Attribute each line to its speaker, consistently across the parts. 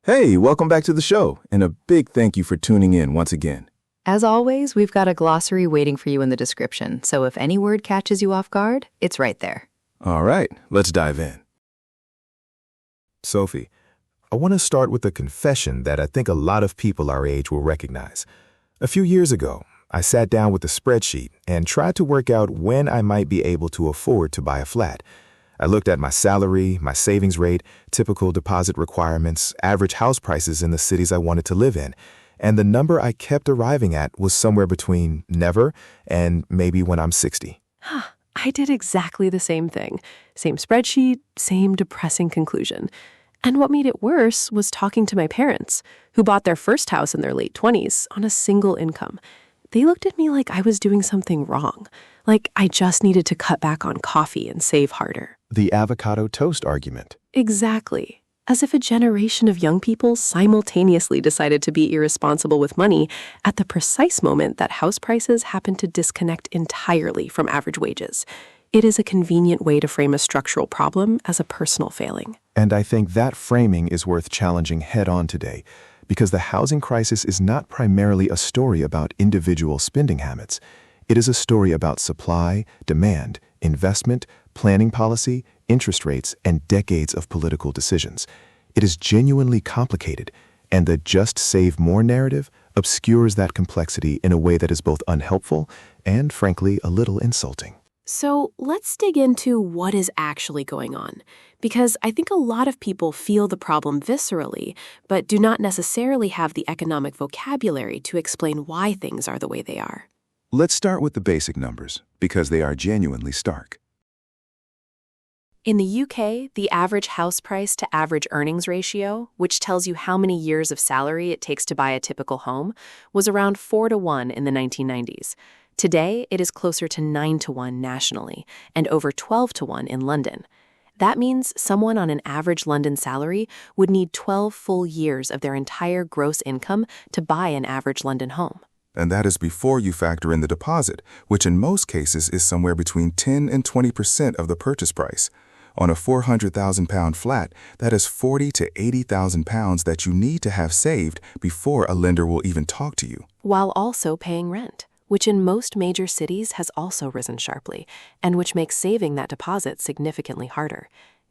Speaker 1: Hey, welcome back to the show, and a big thank you for tuning in once again.
Speaker 2: As always, we've got a glossary waiting for you in the description, so if any word catches you off guard, it's right there.
Speaker 1: All right, let's dive in.
Speaker 3: Sophie, I want to start with a confession that I think a lot of people our age will recognize. A few years ago, I sat down with a spreadsheet and tried to work out when I might be able to afford to buy a flat. I looked at my salary, my savings rate, typical deposit requirements, average house prices in the cities I wanted to live in, and the number I kept arriving at was somewhere between never and maybe when I'm 60.
Speaker 4: I did exactly the same thing. Same spreadsheet, same depressing conclusion. And what made it worse was talking to my parents, who bought their first house in their late 20s on a single income. They looked at me like I was doing something wrong, like I just needed to cut back on coffee and save harder.
Speaker 3: The avocado toast argument.
Speaker 4: Exactly. As if a generation of young people simultaneously decided to be irresponsible with money at the precise moment that house prices happen to disconnect entirely from average wages. It is a convenient way to frame a structural problem as a personal failing.
Speaker 3: And I think that framing is worth challenging head-on today, because the housing crisis is not primarily a story about individual spending habits. It is a story about supply, demand, investment, planning policy, interest rates, and decades of political decisions. It is genuinely complicated, and the just save more narrative obscures that complexity in a way that is both unhelpful and, frankly, a little insulting.
Speaker 4: So let's dig into what is actually going on, because I think a lot of people feel the problem viscerally, but do not necessarily have the economic vocabulary to explain why things are the way they are.
Speaker 1: Let's start with the basic numbers, because they are genuinely stark.
Speaker 4: In the UK, the average house price to average earnings ratio, which tells you how many years of salary it takes to buy a typical home, was around 4-to-1 in the 1990s. Today, it is closer to 9-to-1 nationally and over 12-to-1 in London. That means someone on an average London salary would need 12 full years of their entire gross income to buy an average London home.
Speaker 5: And that is before you factor in the deposit, which in most cases is somewhere between 10 and 20% of the purchase price. On a £400,000 flat, that is £40,000 to £80,000 that you need to have saved before a lender will even talk to you.
Speaker 4: While also paying rent, which in most major cities has also risen sharply, and which makes saving that deposit significantly harder.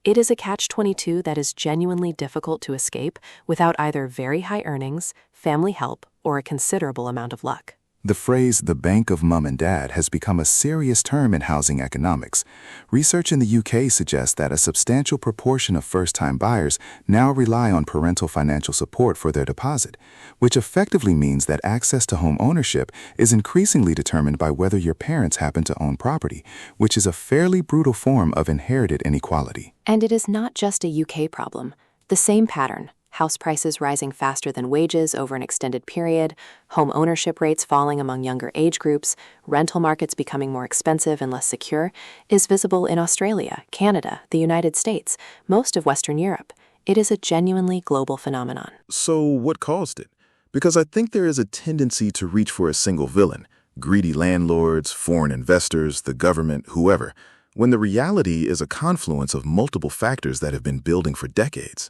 Speaker 4: It is a catch-22 that is genuinely difficult to escape without either very high earnings, family help, or a considerable amount of luck.
Speaker 5: The phrase, the bank of mom and dad, has become a serious term in housing economics. Research in the UK suggests that a substantial proportion of first-time buyers now rely on parental financial support for their deposit, which effectively means that access to home ownership is increasingly determined by whether your parents happen to own property, which is a fairly brutal form of inherited inequality.
Speaker 4: And it is not just a UK problem. The same pattern, house prices rising faster than wages over an extended period, home ownership rates falling among younger age groups, rental markets becoming more expensive and less secure, is visible in Australia, Canada, the United States, most of Western Europe. It is a genuinely global phenomenon.
Speaker 3: So what caused it? Because I think there is a tendency to reach for a single villain, greedy landlords, foreign investors, the government, whoever, when the reality is a confluence of multiple factors that have been building for decades.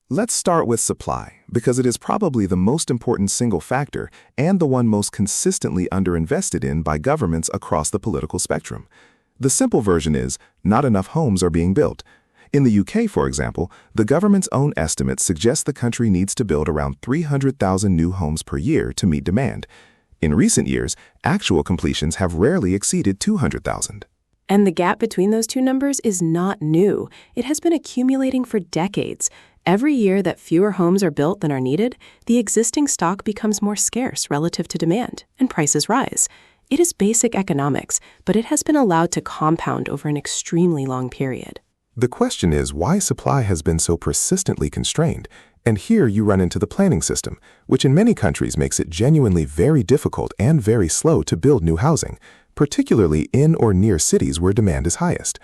Speaker 1: Let's start with supply, because it is probably the most important single factor and the one most consistently underinvested in by governments across the political spectrum. The simple version is, not enough homes are being built. In the UK, for example, the government's own estimates suggest the country needs to build around 300,000 new homes per year to meet demand. In recent years, actual completions have rarely exceeded 200,000.
Speaker 4: And the gap between those two numbers is not new. It has been accumulating for decades. Every year that fewer homes are built than are needed, the existing stock becomes more scarce relative to demand, and prices rise. It is basic economics, but it has been allowed to compound over an extremely long period.
Speaker 3: The question is why supply has been so persistently constrained, and here you run into the planning system, which in many countries makes it genuinely very difficult and very slow to build new housing, particularly in or near cities where demand is highest.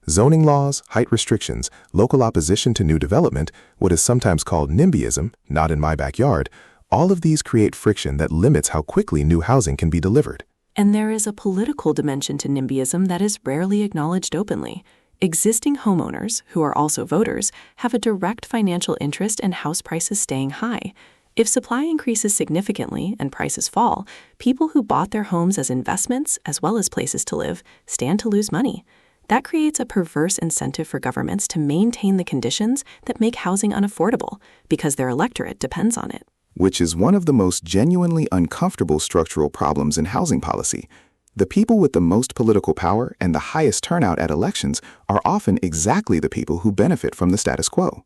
Speaker 3: Zoning laws, height restrictions, local opposition to new development, what is sometimes called NIMBYism, not in my backyard, all of these create friction that limits how quickly new housing can be delivered.
Speaker 4: And there is a political dimension to NIMBYism that is rarely acknowledged openly. Existing homeowners, who are also voters, have a direct financial interest in house prices staying high. If supply increases significantly and prices fall, people who bought their homes as investments, as well as places to live, stand to lose money. That creates a perverse incentive for governments to maintain the conditions that make housing unaffordable, because their electorate depends on it.
Speaker 1: Which is one of the most genuinely uncomfortable structural problems in housing policy. The people with the most political power and the highest turnout at elections are often exactly the people who benefit from the status quo.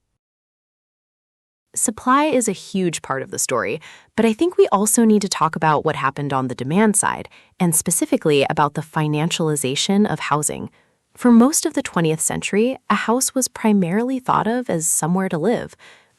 Speaker 4: Supply is a huge part of the story, but I think we also need to talk about what happened on the demand side, and specifically about the financialization of housing. For most of the 20th century, a house was primarily thought of as somewhere to live.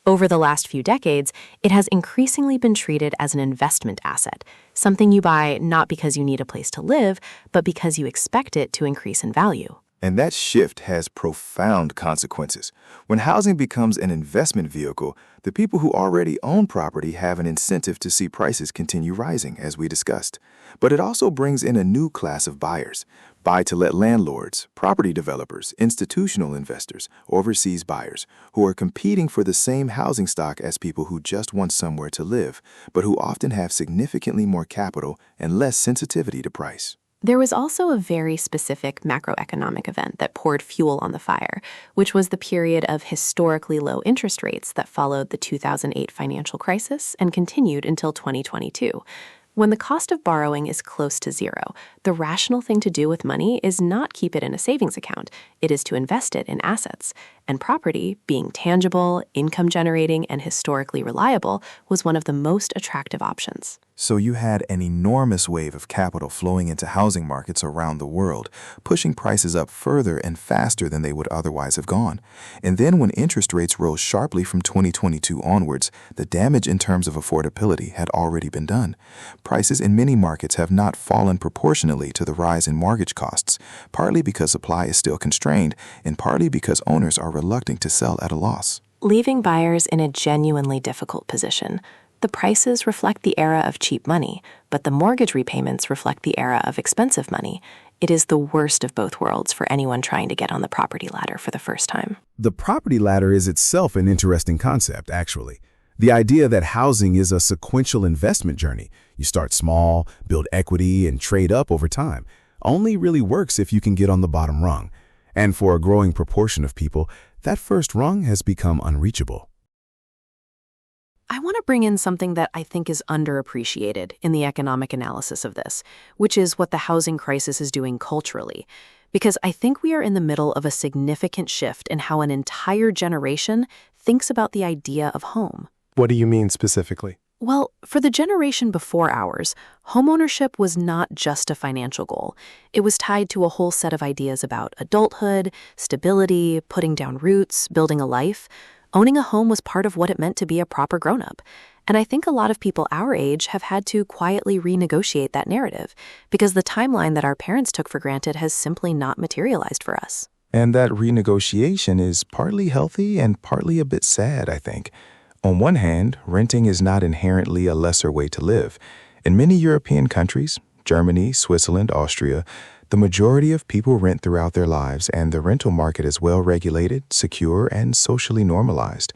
Speaker 4: Over the last few decades, it has increasingly been treated as an investment asset, something you buy not because you need a place to live, but because you expect it to increase in value.
Speaker 3: And that shift has profound consequences. When housing becomes an investment vehicle, the people who already own property have an incentive to see prices continue rising, as we discussed. But it also brings in a new class of buyers: buy-to-let landlords, property developers, institutional investors, overseas buyers, who are competing for the same housing stock as people who just want somewhere to live, but who often have significantly more capital and less sensitivity to price.
Speaker 4: There was also a very specific macroeconomic event that poured fuel on the fire, which was the period of historically low interest rates that followed the 2008 financial crisis and continued until 2022. When the cost of borrowing is close to zero, the rational thing to do with money is not keep it in a savings account. It is to invest it in assets. And property, being tangible, income-generating, and historically reliable, was one of the most attractive options.
Speaker 3: So you had an enormous wave of capital flowing into housing markets around the world, pushing prices up further and faster than they would otherwise have gone. And then when interest rates rose sharply from 2022 onwards, the damage in terms of affordability had already been done. Prices in many markets have not fallen proportionally to the rise in mortgage costs, partly because supply is still constrained, and partly because owners are reluctant to sell at a loss,
Speaker 4: leaving buyers in a genuinely difficult position. The prices reflect the era of cheap money, but the mortgage repayments reflect the era of expensive money. It is the worst of both worlds for anyone trying to get on the property ladder for the first time.
Speaker 6: The property ladder is itself an interesting concept, actually. The idea that housing is a sequential investment journey. You start small, build equity, and trade up over time, only really works if you can get on the bottom rung. And for a growing proportion of people, that first rung has become unreachable.
Speaker 4: I want to bring in something that I think is underappreciated in the economic analysis of this, which is what the housing crisis is doing culturally. Because I think we are in the middle of a significant shift in how an entire generation thinks about the idea of home.
Speaker 7: What do you mean specifically?
Speaker 4: Well, for the generation before ours, homeownership was not just a financial goal. It was tied to a whole set of ideas about adulthood, stability, putting down roots, building a life. Owning a home was part of what it meant to be a proper grown-up. And I think a lot of people our age have had to quietly renegotiate that narrative because the timeline that our parents took for granted has simply not materialized for us.
Speaker 3: And that renegotiation is partly healthy and partly a bit sad, I think. On one hand, renting is not inherently a lesser way to live. In many European countries, Germany, Switzerland, Austria, the majority of people rent throughout their lives, and the rental market is well regulated, secure, and socially normalized.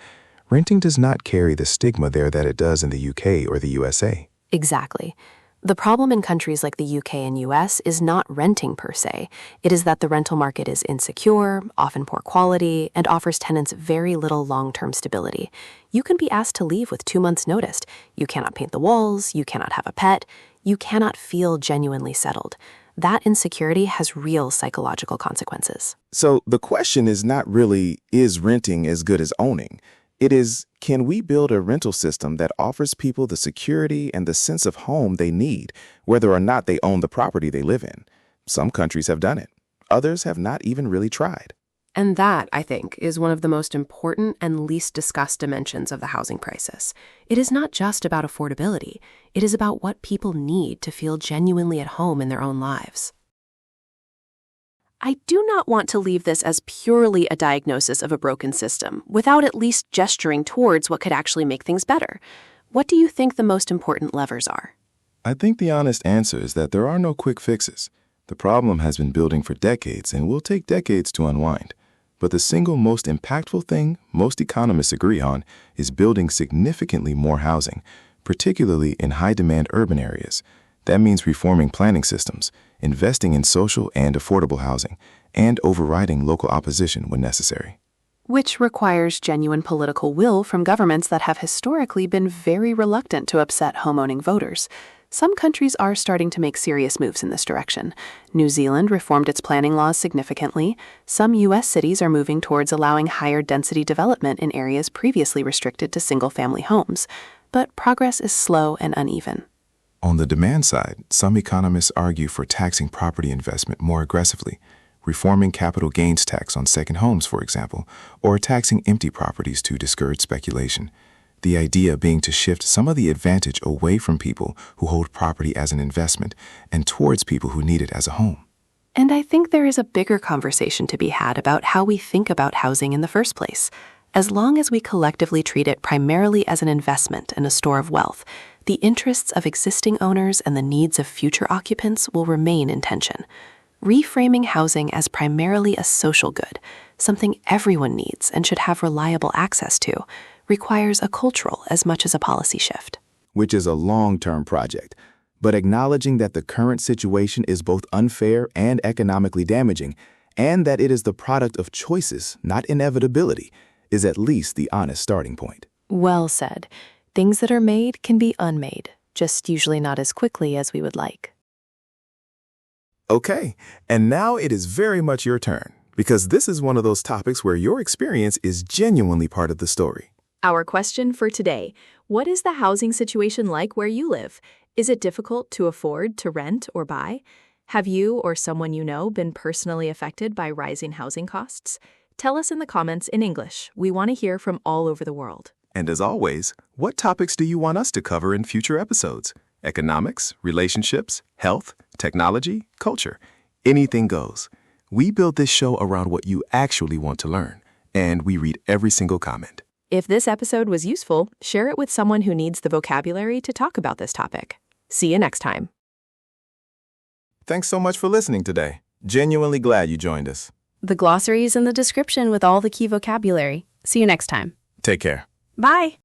Speaker 3: Renting does not carry the stigma there that it does in the UK or the USA.
Speaker 4: Exactly. The problem in countries like the UK and US is not renting per se. It is that the rental market is insecure, often poor quality, and offers tenants very little long-term stability. You can be asked to leave with 2 months' notice. You cannot paint the walls, you cannot have a pet, you cannot feel genuinely settled. That insecurity has real psychological consequences.
Speaker 1: So the question is not really, is renting as good as owning? It is, can we build a rental system that offers people the security and the sense of home they need, whether or not they own the property they live in? Some countries have done it. Others have not even really tried.
Speaker 4: And that, I think, is one of the most important and least discussed dimensions of the housing crisis. It is not just about affordability. It is about what people need to feel genuinely at home in their own lives. I do not want to leave this as purely a diagnosis of a broken system, without at least gesturing towards what could actually make things better. What do you think the most important levers are?
Speaker 3: I think the honest answer is that there are no quick fixes.
Speaker 1: The problem has been building for decades and will take decades to unwind. But the single most impactful thing most economists agree on is building significantly more housing, particularly in high-demand urban areas. That means reforming planning systems, investing in social and affordable housing, and overriding local opposition when necessary.
Speaker 4: Which requires genuine political will from governments that have historically been very reluctant to upset homeowning voters. Some countries are starting to make serious moves in this direction. New Zealand reformed its planning laws significantly. Some U.S. cities are moving towards allowing higher density development in areas previously restricted to single-family homes. But progress is slow and uneven.
Speaker 1: On the demand side, some economists argue for taxing property investment more aggressively, reforming capital gains tax on second homes, for example, or taxing empty properties to discourage speculation. The idea being to shift some of the advantage away from people who hold property as an investment and towards people who need it as a home.
Speaker 4: And I think there is a bigger conversation to be had about how we think about housing in the first place. As long as we collectively treat it primarily as an investment and a store of wealth, the interests of existing owners and the needs of future occupants will remain in tension. Reframing housing as primarily a social good, something everyone needs and should have reliable access to, requires a cultural as much as a policy shift.
Speaker 5: Which is a long-term project. But acknowledging that the current situation is both unfair and economically damaging, and that it is the product of choices, not inevitability, is at least the honest starting point.
Speaker 2: Well said. Things that are made can be unmade, just usually not as quickly as we would like.
Speaker 6: Okay, and now it is very much your turn, because this is one of those topics where your experience is genuinely part of the story.
Speaker 8: Our question for today: what is the housing situation like where you live? Is it difficult to afford to rent or buy? Have you or someone you know been personally affected by rising housing costs? Tell us in the comments in English. We want to hear from all over the world.
Speaker 6: And as always, what topics do you want us to cover in future episodes? Economics, relationships, health, technology, culture. Anything goes. We build this show around what you actually want to learn, and we read every single comment.
Speaker 8: If this episode was useful, share it with someone who needs the vocabulary to talk about this topic. See you next time.
Speaker 6: Thanks so much for listening today. Genuinely glad you joined us.
Speaker 9: The glossary is in the description with all the key vocabulary. See you next time.
Speaker 6: Take care.
Speaker 9: Bye.